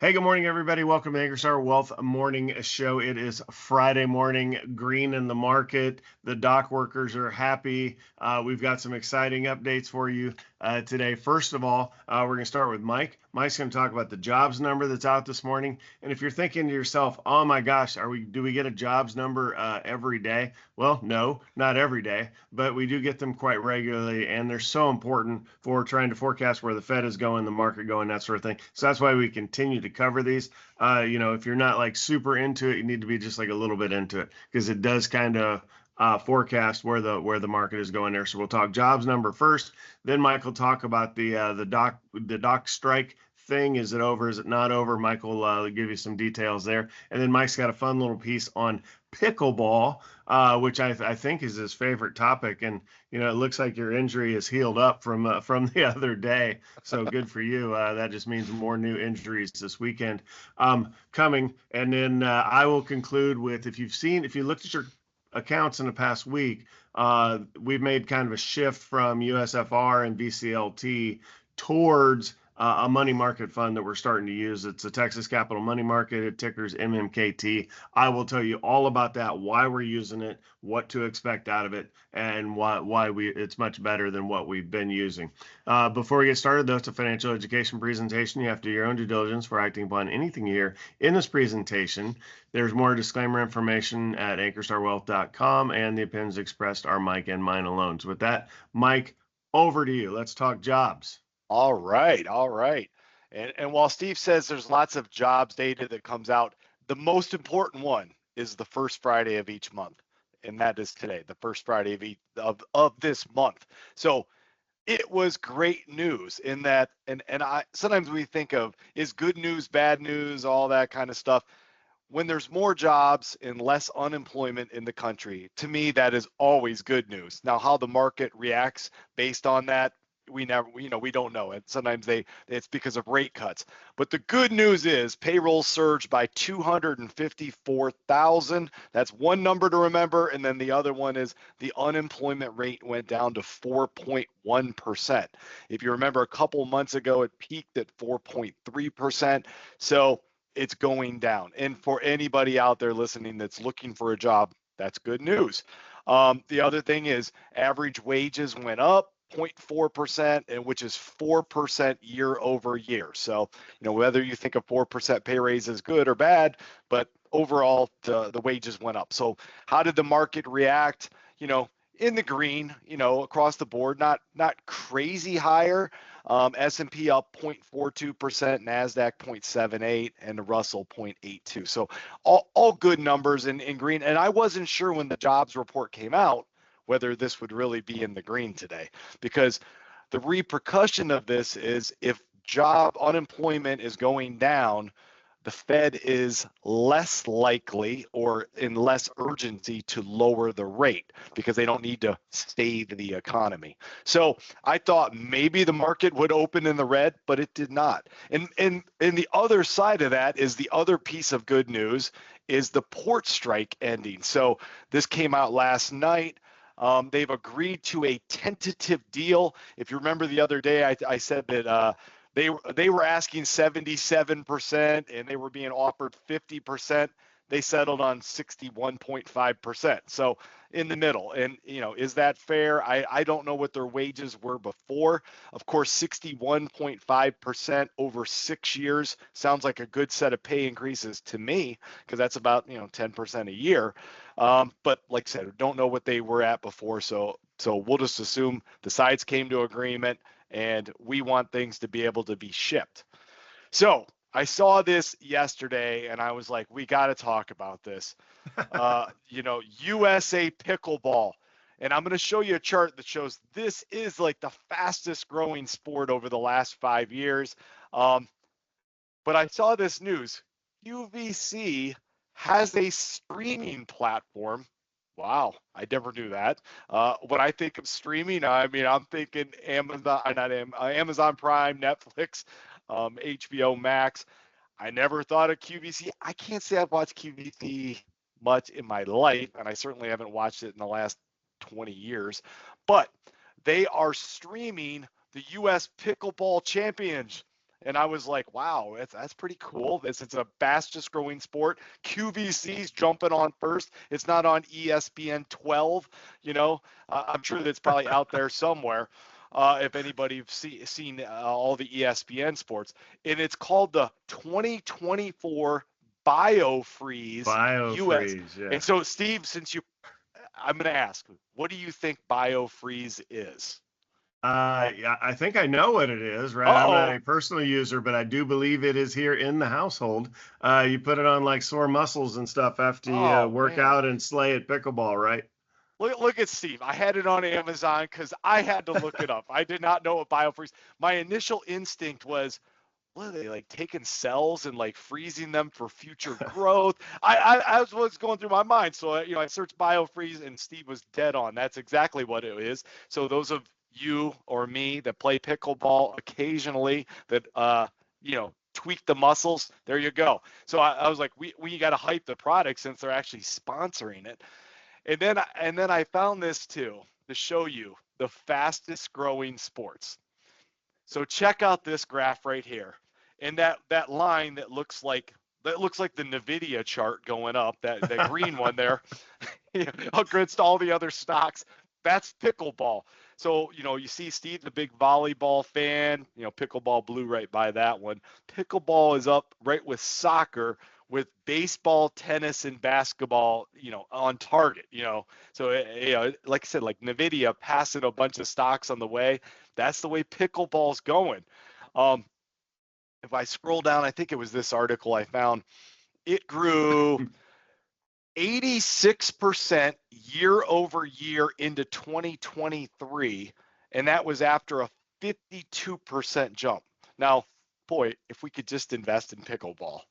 Hey, good morning, everybody. Welcome to Ankerstar Wealth Morning Show. It is Friday morning, green in the market. The dock workers are happy. We've got some exciting updates for you today. First of all, we're going to start with Mike. Mike's going to talk about the jobs number that's out this morning. And if you're thinking to yourself, "Oh my gosh, do we get a jobs number every day?" Well, no, not every day, but we do get them quite regularly, and they're so important for trying to forecast where the Fed is going, the market going, that sort of thing. So that's why we continue to cover these. If you're not like super into it, you need to be just like a little bit into it because it does kind of forecast where the market is going there. So we'll talk jobs number first. Then Mike will talk about the dock strike thing. Is it over? Is it not over? Mike will give you some details there. And then Mike's got a fun little piece on pickleball, which I think is his favorite topic. And it looks like your injury is healed up from the other day. So good for you. That just means more new injuries this weekend coming. And then I will conclude with if you looked at your accounts in the past week, we've made kind of a shift from USFR and VCLT towards a money market fund that we're starting to use. It's a Texas Capital Money Market. It tickers MMKT. I will tell you all about that, why we're using it, what to expect out of it, and why it's much better than what we've been using. Before we get started, though, it's a financial education presentation. You have to do your own due diligence for acting upon anything you hear in this presentation. There's more disclaimer information at ankerstarwealth.com, and the opinions expressed are Mike and mine alone. So with that, Mike, over to you. Let's talk jobs. All right. And while Steve says there's lots of jobs data that comes out, the most important one is the first Friday of each month, and that is today, the first Friday of this month. So it was great news in that, and I sometimes we think of is good news, bad news, all that kind of stuff. When there's more jobs and less unemployment in the country, to me that is always good news. Now, how the market reacts based on that, we don't know. And sometimes it's because of rate cuts. But the good news is payroll surged by 254,000. That's one number to remember. And then the other one is the unemployment rate went down to 4.1%. If you remember, a couple months ago, it peaked at 4.3%. So it's going down. And for anybody out there listening that's looking for a job, that's good news. The other thing is average wages went up 0.4%, and which is 4% year over year. So, whether you think a 4% pay raise is good or bad, but overall the wages went up. So how did the market react? In the green, across the board, not crazy higher. S&P up 0.42%, NASDAQ 0.78, and the Russell 0.82. So all good numbers in green. And I wasn't sure when the jobs report came out whether this would really be in the green today, because the repercussion of this is if job unemployment is going down, the Fed is less likely or in less urgency to lower the rate because they don't need to save the economy. So I thought maybe the market would open in the red, but it did not. And the other side of that is the other piece of good news is the port strike ending. So this came out last night. They've agreed to a tentative deal. If you remember the other day, I said that they were asking 77% and they were being offered 50%. They settled on 61.5%. So in the middle. And, is that fair? I don't know what their wages were before. Of course, 61.5% over 6 years sounds like a good set of pay increases to me, because that's about, 10% a year. But like I said, don't know what they were at before. So we'll just assume the sides came to agreement and we want things to be able to be shipped. So I saw this yesterday and I was like, we got to talk about this. USA Pickleball. And I'm going to show you a chart that shows this is like the fastest growing sport over the last 5 years. But I saw this news. QVC has a streaming platform. Wow, I never knew that. When I think of streaming, I'm thinking Amazon Prime, Netflix, HBO Max. I never thought of QVC. I can't say I've watched QVC much in my life, and I certainly haven't watched it in the last 20 years. But they are streaming the U.S. Pickleball And I was like, wow, that's pretty cool. It's the fastest growing sport. QVC's jumping on first. It's not on ESPN 12. I'm sure that's probably out there somewhere. If anybody's seen all the ESPN sports, and it's called the 2024 BioFreeze US. BioFreeze, yeah. And so, Steve, I'm going to ask, what do you think BioFreeze is? Yeah, I think I know what it is, right? I'm not a personal user, but I do believe it is here in the household. You put it on like sore muscles and stuff after you work out and slay at pickleball, right? Look at Steve. I had it on Amazon because I had to look it up. I did not know what BioFreeze. My initial instinct was, what are they, like taking cells and like freezing them for future growth? I was what's going through my mind. So I searched BioFreeze and Steve was dead on. That's exactly what it is. So those of you or me that play pickleball occasionally that tweak the muscles, there you go. So I was like, we got to hype the product since they're actually sponsoring it. And then I found this too to show you the fastest growing sports. So check out this graph right here. And that line that looks like the NVIDIA chart going up, that green one there, against all the other stocks, that's pickleball. So, you see Steve, the big volleyball fan, pickleball blue right by that one. Pickleball is up right with soccer, with baseball, tennis, and basketball, on target, So, like I said, like NVIDIA passing a bunch of stocks on the way. That's the way pickleball's going. If I scroll down, I think it was this article I found, it grew 86% year over year into 2023, and that was after a 52% jump. Now, boy, if we could just invest in pickleball,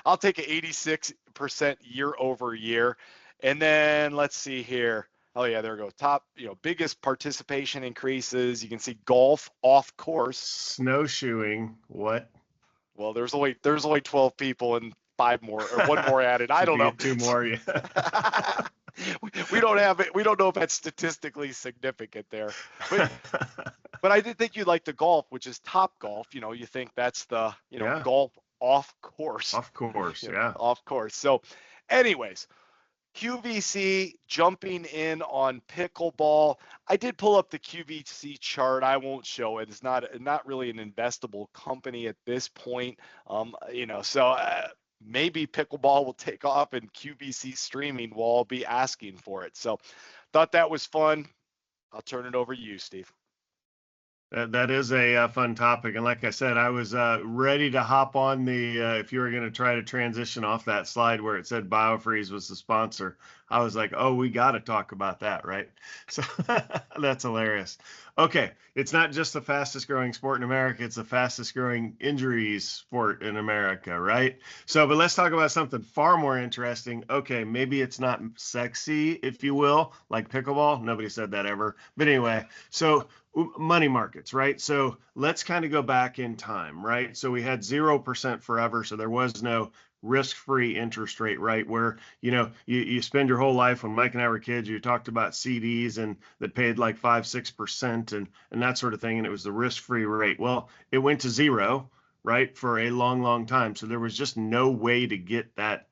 I'll take an 86% year over year. And then let's see here. Oh yeah, there we go. Top, biggest participation increases. You can see golf off course. Snowshoeing, what? Well, there's only 12 people and 5 more or 1 more added. I don't know. 2 more, yeah. We don't have it. We don't know if that's statistically significant there. But I did think you'd like the golf, which is Top Golf. You think that's the golf off course. Off course, yeah. Off course. So, anyways. QVC jumping in on pickleball. I did pull up the QVC chart. I won't show it. It's not really an investable company at this point. So maybe pickleball will take off and QVC streaming will all be asking for it. So thought that was fun. I'll turn it over to you, Steve. That is a fun topic. And like I said, I was ready to hop on if you were going to try to transition off that slide where it said BioFreeze was the sponsor, I was like, oh, we got to talk about that, right? So that's hilarious. Okay, it's not just the fastest growing sport in America, it's the fastest growing injuries sport in America, right? So, but let's talk about something far more interesting. Okay, maybe it's not sexy, if you will, like pickleball. Nobody said that ever. But anyway, so money markets, right? So let's kind of go back in time, right? So we had 0% forever. So there was no risk-free interest rate, right? Where, you spend your whole life. When Mike and I were kids, you talked about CDs and that paid like 5-6% and that sort of thing. And it was the risk-free rate. Well, it went to 0, right? For a long, long time. So there was just no way to get that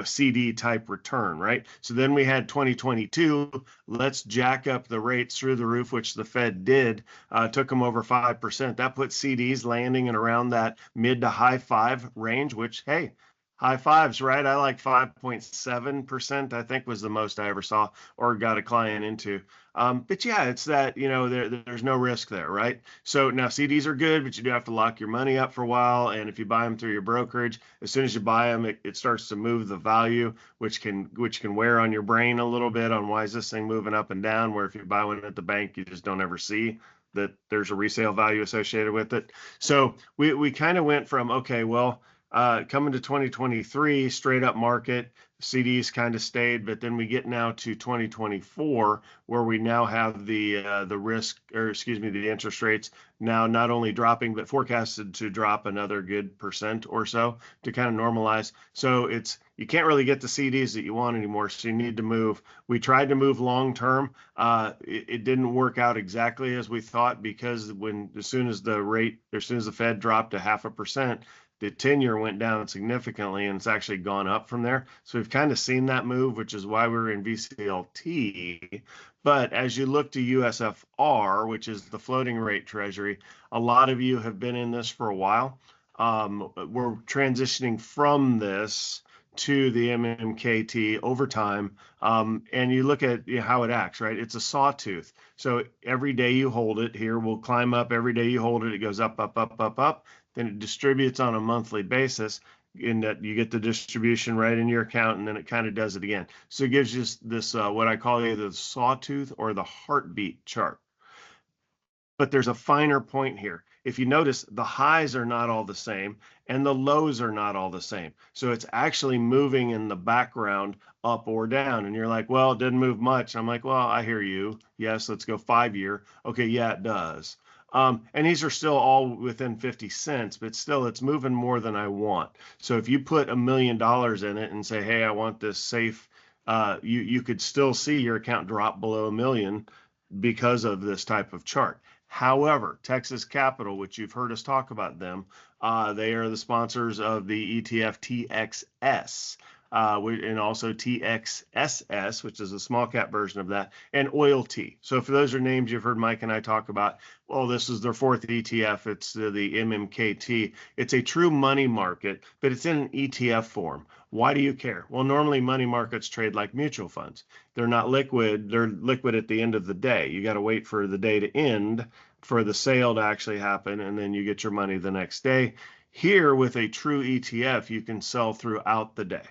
CD type return, right? So then we had 2022, let's jack up the rates through the roof, which the Fed did, took them over 5%. That put CDs landing in around that mid to high 5 range, which, hey, high fives, right? I like 5.7%, I think was the most I ever saw or got a client into. But yeah, it's that, there's no risk there, right? So now CDs are good, but you do have to lock your money up for a while. And if you buy them through your brokerage, as soon as you buy them, it starts to move the value, which can wear on your brain a little bit on why is this thing moving up and down, where if you buy one at the bank, you just don't ever see that there's a resale value associated with it. So we kind of went from, okay, well, Coming to 2023, straight up market, CDs kind of stayed, but then we get now to 2024, where we now have the risk, or excuse me, the interest rates now not only dropping, but forecasted to drop another good percent or so to kind of normalize. So you can't really get the CDs that you want anymore, so you need to move. We tried to move long term. It didn't work out exactly as we thought, because as soon as the Fed dropped a 0.5%, the 10-year went down significantly, and it's actually gone up from there. So we've kind of seen that move, which is why we're in VCLT. But as you look to USFR, which is the floating rate treasury, a lot of you have been in this for a while. We're transitioning from this to the MMKT over time. And you look at how it acts, right? It's a sawtooth. So every day you hold it, here will climb up. Every day you hold it, it goes up, up, up, up, up. Then it distributes on a monthly basis, in that you get the distribution right in your account, and then it kind of does it again. So it gives you this, what I call either the sawtooth or the heartbeat chart. But there's a finer point here. If you notice, the highs are not all the same and the lows are not all the same. So it's actually moving in the background up or down. And you're like, well, it didn't move much. I'm like, well, I hear you. Yes, let's go 5-year. Okay, yeah, it does. And these are still all within 50 cents, but still it's moving more than I want. So if you put $1 million in it and say, hey, I want this safe, you could still see your account drop below $1 million because of this type of chart. However, Texas Capital, which you've heard us talk about them, they are the sponsors of the ETF TXS. And also TXSS, which is a small cap version of that, and Oil T. So for those are names you've heard Mike and I talk about. Well, this is their fourth ETF. It's the MMKT. It's a true money market, but it's in an ETF form. Why do you care? Well, normally money markets trade like mutual funds. They're not liquid. They're liquid at the end of the day. You got to wait for the day to end for the sale to actually happen, and then you get your money the next day. Here, with a true ETF, you can sell throughout the day.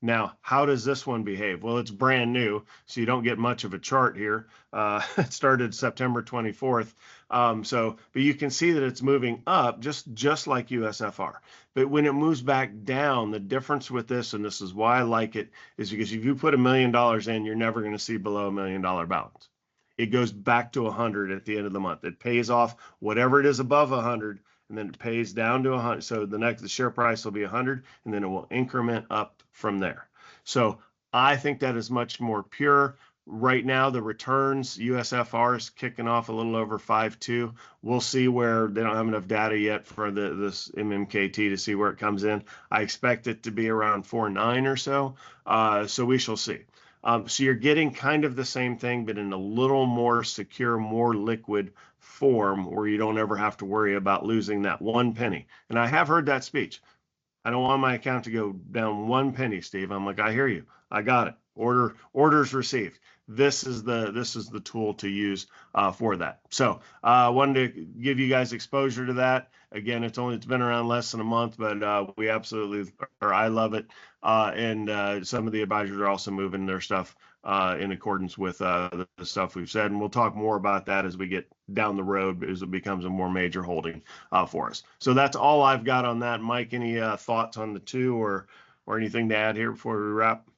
Now, how does this one behave? Well, it's brand new, so you don't get much of a chart here. It started September 24th. But you can see that it's moving up just like USFR. But when it moves back down, the difference with this, and this is why I like it, is because if you put $1 million in, you're never going to see below $1 million balance. It goes back to 100 at the end of the month. It pays off whatever it is above 100, and then it pays down to 100. So the share price will be 100, and then it will increment up from there. So I think that is much more pure. Right now, the returns, USFR is kicking off a little over 5.2. We'll see where they don't have enough data yet for this MMKT to see where it comes in. I expect it to be around 4.9 or so. So we shall see. So you're getting kind of the same thing, but in a little more secure, more liquid form, where you don't ever have to worry about losing that 1 penny. And I have heard that speech. I don't want my account to go down 1 penny, Steve. I'm like, I hear you. I got it. Orders received. This is the tool to use for that. So I wanted to give you guys exposure to that. Again, it's been around less than a month, but we absolutely, or I love it. And some of the advisors are also moving their stuff in accordance with the stuff we've said. And we'll talk more about that as we get down the road, as it becomes a more major holding for us. So that's all I've got on that. Mike, any thoughts on the two or anything to add here before we wrap?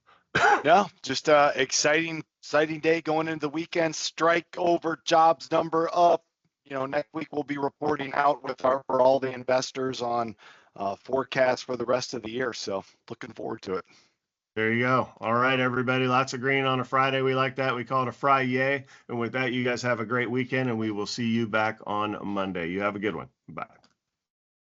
No, just exciting day going into the weekend. Strike over jobs number up. Next week we'll be reporting out for all the investors on forecasts for the rest of the year. So looking forward to it. There you go. All right, everybody. Lots of green on a Friday. We like that. We call it a Fri-yay. And with that, you guys have a great weekend, and we will see you back on Monday. You have a good one. Bye.